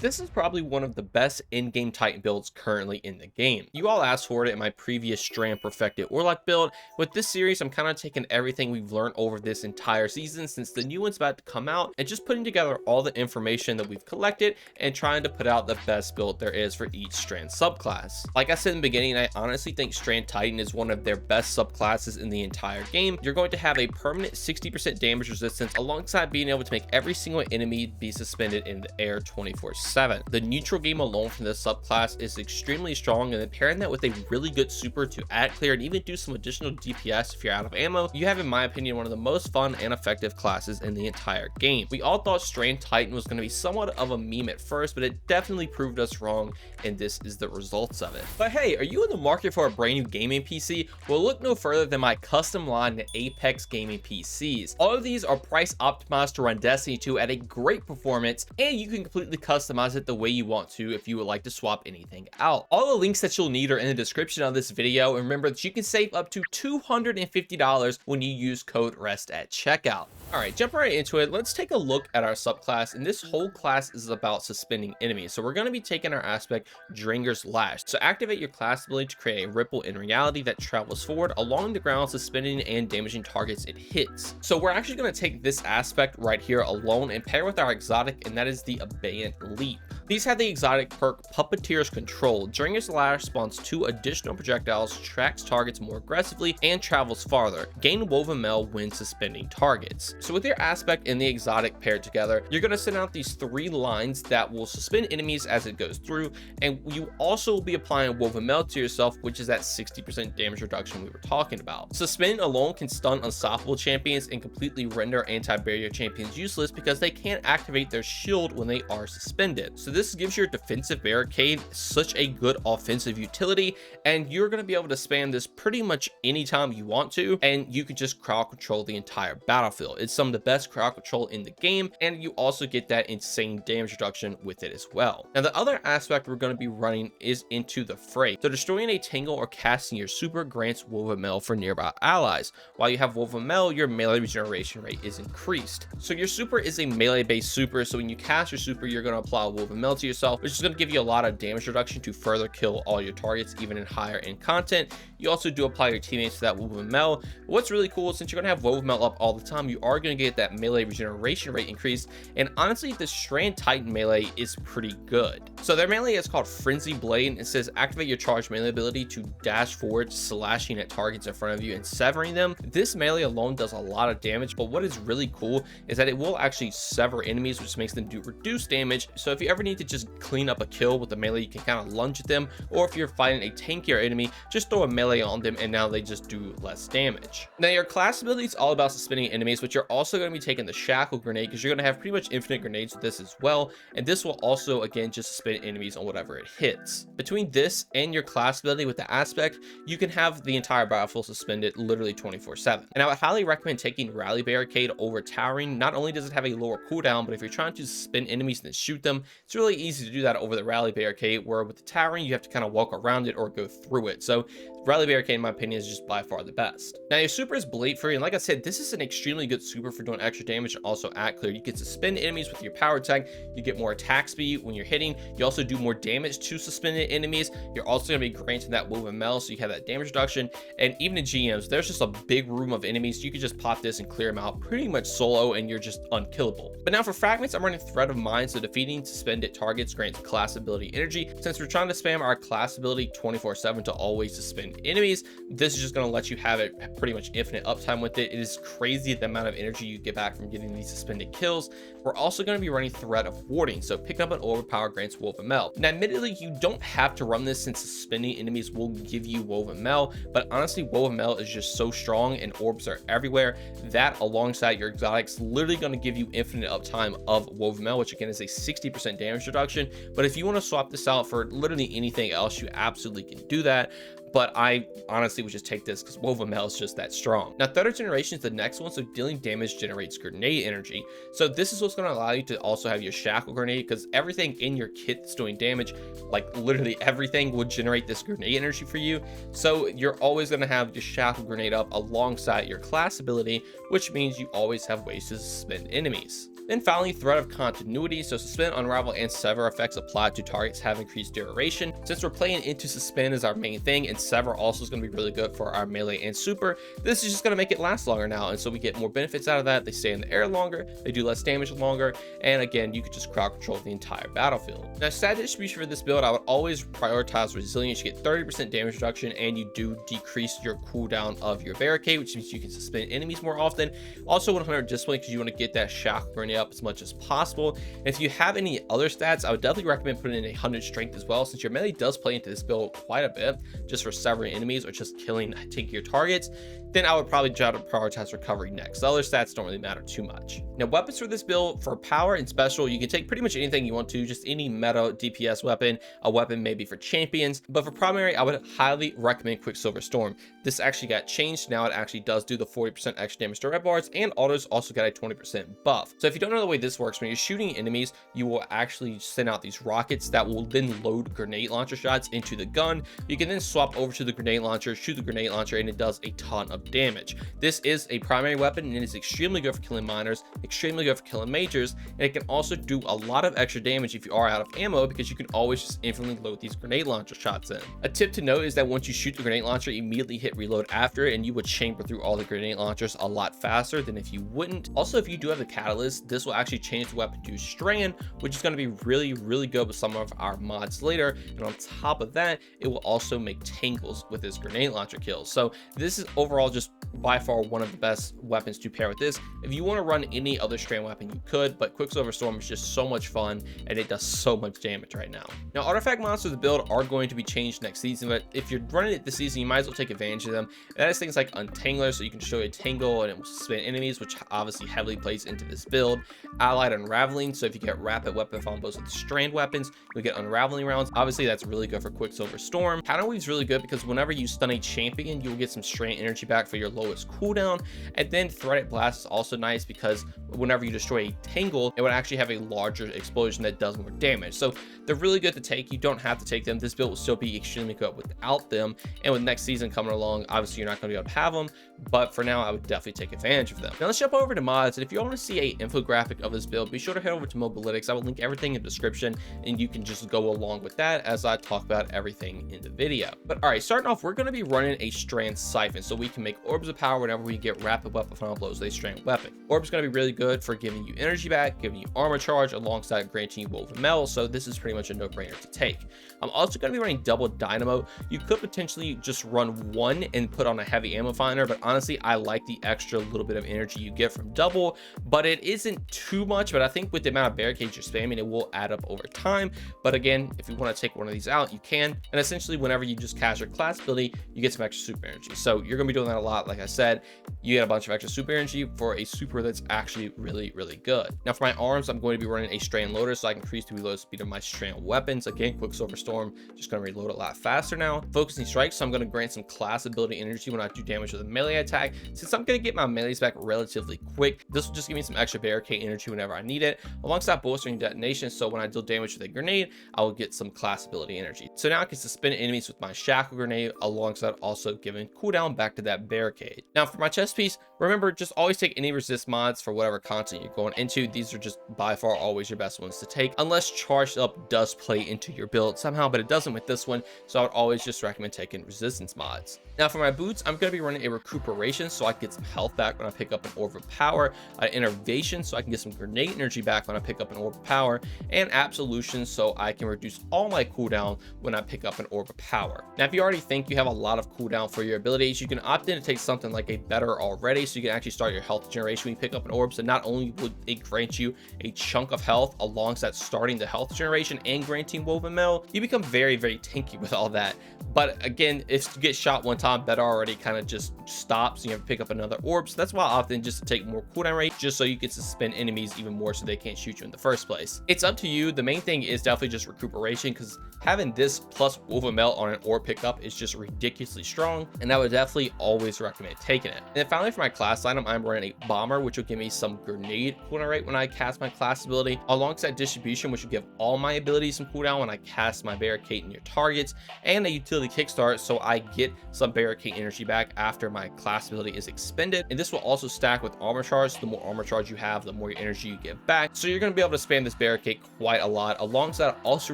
This is probably one of the best in-game Titan builds currently in the game. You all asked for it in my previous Strand Perfected Warlock build. With this series, I'm kind of taking everything we've learned over this entire season since the new one's about to come out and just putting together all the information that we've collected and trying to put out the best build there is for each Strand subclass. Like I said in the beginning, I honestly think Strand Titan is one of their best subclasses in the entire game. You're going to have a permanent 60% damage resistance alongside being able to make every single enemy be suspended in the air 24/7. The neutral game alone from this subclass is extremely strong, and then pairing that with a really good super to add clear and even do some additional DPS if you're out of ammo, you have, in my opinion, one of the most fun and effective classes in the entire game. We all thought Strand Titan was going to be somewhat of a meme at first, but it definitely proved us wrong, and this is the results of it. But hey, are you in the market for a brand new gaming PC? Well, look no further than my custom line of Apex gaming PCs. All of these are price optimized to run Destiny 2 at a great performance, and you can completely customize it the way you want to if you would like to swap anything out. All the links that you'll need are in the description of this video, and remember that you can save up to $250 when you use code REST at checkout. All right, jumping right into it, let's take a look at our subclass, and this whole class is about suspending enemies. So we're going to be taking our aspect Dringer's Lash. So activate your class ability to create a ripple in reality that travels forward along the ground, suspending and damaging targets it hits. So we're actually going to take this aspect right here alone and pair with our exotic, and that is the Abeyant Leap. These have the exotic perk Puppeteer's Control. Dringer's Lash spawns 2 additional projectiles, tracks targets more aggressively, and travels farther. Gain Woven Mail when suspending targets. So with your aspect and the exotic paired together, you're going to send out these 3 lines that will suspend enemies as it goes through, and you also will be applying Woven Mail to yourself, which is that 60% damage reduction we were talking about. Suspend alone can stun unstoppable champions and completely render anti-barrier champions useless because they can't activate their shield when they are suspended. So this gives your defensive Barricade such a good offensive utility, and you're going to be able to spam this pretty much anytime you want to, and you can just crowd control the entire battlefield. It's some of the best crowd control in the game, and you also get that insane damage reduction with it as well. Now, the other aspect we're going to be running is Into the Fray. So destroying a tangle or casting your super grants Woven Mail for nearby allies. While you have Woven Mail, your melee regeneration rate is increased. So your super is a melee based super, so when you cast your super, you're going to apply Woven Mail to yourself, which is going to give you a lot of damage reduction to further kill all your targets, even in higher end content. You also do apply your teammates to that Woven Mail. What's really cool is since you're going to have Woven Mail up all the time, you are going to get that melee regeneration rate increase, and honestly the Strand Titan melee is pretty good. So their melee is called Frenzy Blade, and it says activate your charge melee ability to dash forward, slashing at targets in front of you and severing them. This melee alone does a lot of damage, but what is really cool is that it will actually sever enemies, which makes them do reduced damage. So if you ever need to just clean up a kill with the melee, you can kind of lunge at them, or if you're fighting a tankier enemy, just throw a melee on them and now they just do less damage. Now your class ability is all about suspending enemies, but you're also going to be taking the Shackle Grenade because you're going to have pretty much infinite grenades with this as well, and this will also again just suspend enemies on whatever it hits. Between this and your class ability with the aspect, you can have the entire battlefield suspended literally 24/7. And I would highly recommend taking Rally Barricade over Towering. Not only does it have a lower cooldown, but if you're trying to suspend enemies and then shoot them, it's really easy to do that over the Rally Barricade, where with the Towering you have to kind of walk around it or go through it. So Rally Barricade, in my opinion, is just by far the best. Now your super is Blade Fury, and like I said, this is an extremely good super for doing extra damage and also at clear. You can suspend enemies with your power tag, you get more attack speed when you're hitting, you also do more damage to suspended enemies. You're also going to be granted that Woven Mail, so you have that damage reduction, and even in GMs, there's just a big room of enemies. You can just pop this and clear them out pretty much solo, and you're just unkillable. But now for Fragments, I'm running Threat of Mind, so defeating suspended targets grants class ability energy. Since we're trying to spam our class ability 24/7 to always suspend enemies, this is just going to let you have it pretty much infinite uptime with it. It is crazy the amount of energy you get back from getting these suspended kills. We're also going to be running Threat of Warding, so pick up an overpower grants Woven Mail. Now admittedly, you don't have to run this since suspending enemies will give you Woven Mail, but honestly Woven Mail is just so strong and orbs are everywhere. That alongside your exotics literally going to give you infinite uptime of Woven Mail, which again is a 60% damage reduction. But if you want to swap this out for literally anything else, you absolutely can do that. But I honestly would just take this because Woven Mail is just that strong. Now, third generation is the next one, so dealing damage generates grenade energy. So this is what's going to allow you to also have your Shackle Grenade, because everything in your kit that's doing damage, like literally everything, will generate this grenade energy for you. So you're always going to have your Shackle Grenade up alongside your class ability, which means you always have ways to suspend enemies. Then finally, Thread of Continuity, so Suspend, Unravel, and Sever effects applied to targets have increased duration. Since we're playing into Suspend as our main thing, and Sever also is going to be really good for our melee and super, this is just going to make it last longer now, and so we get more benefits out of that. They stay in the air longer, they do less damage longer, and again, you could just crowd control the entire battlefield. Now, stat distribution for this build, I would always prioritize Resilience. You get 30% damage reduction, and you do decrease your cooldown of your Barricade, which means you can suspend enemies more often. Also 100 Discipline, because you want to get that shackle grenade up as much as possible. And if you have any other stats, I would definitely recommend putting in 100 Strength as well, since your melee does play into this build quite a bit, just for severing enemies or just killing tankier targets. Then I would probably try to prioritize recovery next. The other stats don't really matter too much. Now, weapons for this build, for power and special, you can take pretty much anything you want to, just any meta DPS weapon, a weapon maybe for champions. But for primary, I would highly recommend Quicksilver Storm. This actually got changed. Now it actually does do the 40% extra damage to red bars, and autos also got a 20% buff. So if you don't know the way this works, when you're shooting enemies, you will actually send out these rockets that will then load grenade launcher shots into the gun. You can then swap over to the grenade launcher, shoot the grenade launcher, and it does a ton of damage. This is a primary weapon, and it is extremely good for killing miners, extremely good for killing majors, and it can also do a lot of extra damage if you are out of ammo, because you can always just infinitely load these grenade launcher shots in. A tip to note is that once you shoot the grenade launcher, immediately hit reload after, and you would chamber through all the grenade launchers a lot faster than if you wouldn't. Also, if you do have the catalyst, this will actually change the weapon to Strand, which is going to be really good with some of our mods later. And on top of that, it will also make tangles with this grenade launcher kills. So this is overall just by far one of the best weapons to pair with this. If you want to run any other Strand weapon, you could, but Quicksilver Storm is just so much fun, and it does so much damage right now. Now, artifact monsters of the build are going to be changed next season, but if you're running it this season, you might as well take advantage of them. And that is things like Untangler, so you can show a tangle and it will suspend enemies, which obviously heavily plays into this build. Allied Unraveling, so if you get rapid weapon combos with Strand weapons, you'll get Unraveling rounds. Obviously, that's really good for Quicksilver Storm. Counterweave's really good because whenever you stun a champion, you will get some Strand energy back for your lowest cooldown. And then Threaded Blast is also nice because whenever you destroy a tangle, it would actually have a larger explosion that does more damage. So they're really good to take. You don't have to take them. This build will still be extremely good without them. And with next season coming along, obviously you're not going to be able to have them, but for now I would definitely take advantage of them. Now let's jump over to mods, and if you want to see a infographic of this build, be sure to head over to Mobalytics. I will link everything in the description, and you can just go along with that as I talk about everything in the video. But all right, starting off, we're going to be running a Strand Siphon, so we can make orbs of power whenever we get rapid weapon final blows with a Strand weapon. Orbs going to be really good for giving you energy back, giving you armor charge, alongside granting you woven metal, so this is pretty much a no-brainer to take. I'm also going to be running double dynamo. You could potentially just run one and put on a heavy ammo finder, but honestly, I like the extra little bit of energy you get from double, but it isn't too much. But I think with the amount of barricades you're spamming, it will add up over time. But again, if you want to take one of these out, you can. And essentially, whenever you just cast your class ability, you get some extra super energy. So you're going to be doing that a lot. Like I said, you get a bunch of extra super energy for a super that's actually really good. Now for my arms, I'm going to be running a Strand loader, so I can increase the reload speed of my Strand weapons. Again, Quicksilver Storm, just going to reload a lot faster now. Focusing strikes, so I'm going to grant some class ability energy when I do damage with a melee attack. Since I'm going to get my melees back relatively quick, this will just give me some extra barricade energy whenever I need it, alongside bolstering detonation, so when I deal damage with a grenade, I will get some class ability energy. So now I can suspend enemies with my shackle grenade, alongside also giving cooldown back to that barricade. Now for my chest piece, remember, just always take any resist mods for whatever content you're going into. These are just by far always your best ones to take, unless charged up does play into your build somehow, but it doesn't with this one, so I would always just recommend taking resistance mods. Now for my boots, I'm going to be running a recuperation, so I can get some health back when I pick up an orb of power, innervation, so I can get some grenade energy back when I pick up an orb of power, and absolution, so I can reduce all my cooldown when I pick up an orb of power. Now if you already think you have a lot of cooldown for your abilities, you can opt in to take something like a better already, so you can actually start your health generation when you pick up an orb. So not only would it grant you a chunk of health alongside starting the health generation and granting woven metal, you become very tanky with all that. But again, if you get shot one time, better already kind of just stops, and you have to pick up another orb. So that's why I opt in just to take more cooldown rate, just so you can suspend enemies even more so they can't shoot you in the first place. It's up to you. The main thing is definitely just recuperation, because having this plus woven metal on an orb pickup is just ridiculously strong, and I would definitely always recommend taking it. And then finally for my class item, I'm running a bomber, which will give me some grenade cooldown rate when I cast my class ability, alongside distribution, which will give all my abilities some cooldown when I cast my barricade near targets, and a utility kickstart, so I get some Barricade energy back after my class ability is expended, and this will also stack with armor charge. So the more armor charge you have, the more energy you get back, so you're going to be able to spam this Barricade quite a lot, alongside also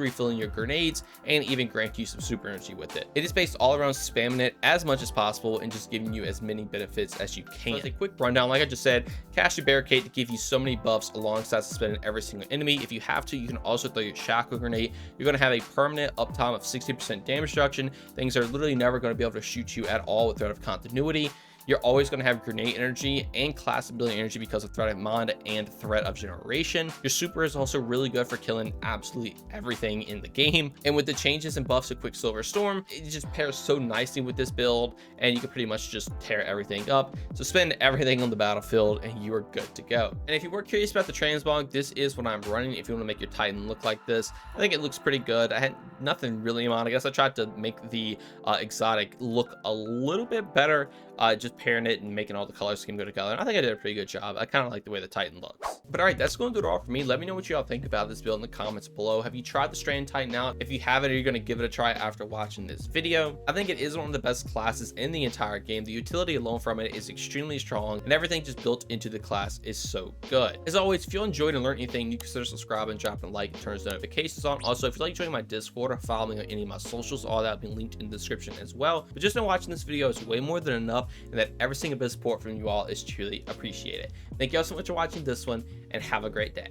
refilling your grenades and even grant you some super energy with it. It is based all around spamming it as much as possible and just giving you as many benefits as you can. So as a quick rundown, like I just said, cast your Barricade to give you so many buffs alongside suspending every single enemy. If you have to, you can also throw your shackle grenade. You're going to have a permanent uptime of 60% damage reduction. Things are literally never going to be able to shoot you at all with threat of continuity. You're always going to have grenade energy and class ability energy because of threat of mod and threat of generation. Your super is also really good for killing absolutely everything in the game. And with the changes and buffs of Quicksilver Storm, it just pairs so nicely with this build, and you can pretty much just tear everything up. So spend everything on the battlefield and you are good to go. And if you were curious about the Transmog, this is what I'm running. If you want to make your Titan look like this, I think it looks pretty good. I had nothing really on. I guess I tried to make the exotic look a little bit better, just pairing it and making all the color scheme go together. And I think I did a pretty good job. I kind of like the way the Titan looks. But all right, that's going to do it all for me. Let me know what you all think about this build in the comments below. Have you tried the Strand Titan out? If you haven't, are you going to give it a try after watching this video? I think it is one of the best classes in the entire game. The utility alone from it is extremely strong, and everything just built into the class is so good. As always, if you enjoyed and learned anything, you consider subscribing, dropping a like, and turn notifications on. Also, if you like joining my Discord or follow me on any of my socials, all that will be linked in the description as well. But just know watching this video is way more than enough, and that every single bit of support from you all is truly appreciated. Thank you all so much for watching this one, and have a great day.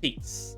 Peace.